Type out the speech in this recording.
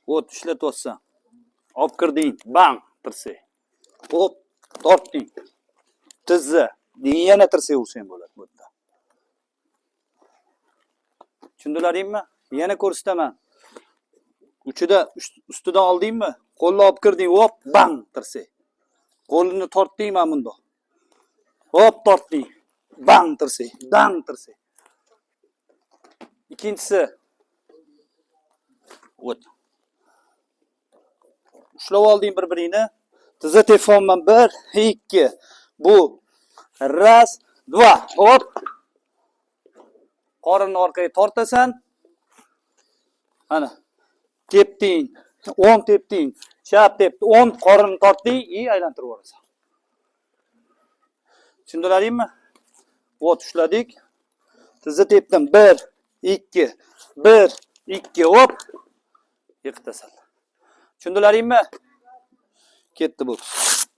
O't ishlatyapsan. Olib kirding, bang, tirsak. Hop, tortding. Tizza, yana tirsak ursang bo'ladi bu yerda. Tushundilaringmi? Yana ko'rsataman. Ustidan oldingmi? Qo'lni olib kirding, hop, bang, tirsak. Qo'lini tortding mana bundoq. Hop, tortding. Bang, tirsak, bang, tirsak. Ikkinchisi. O't. Ushlab olding bir-biringni. Tizza telefonman 1, 2. Bu 1, 2. Hop. Qorinni orqaga tortasan. Ana. Tepding. 10 tepding. Chap tepdi. 10 qorinni tortding, aylantirib yuborasan. Tushundilaringmi? O't ushladik. Tizza tepdim. 1, 2. 1, 2. Hop. Yiqitasan. Tushundilaringmi? Ketdi bu.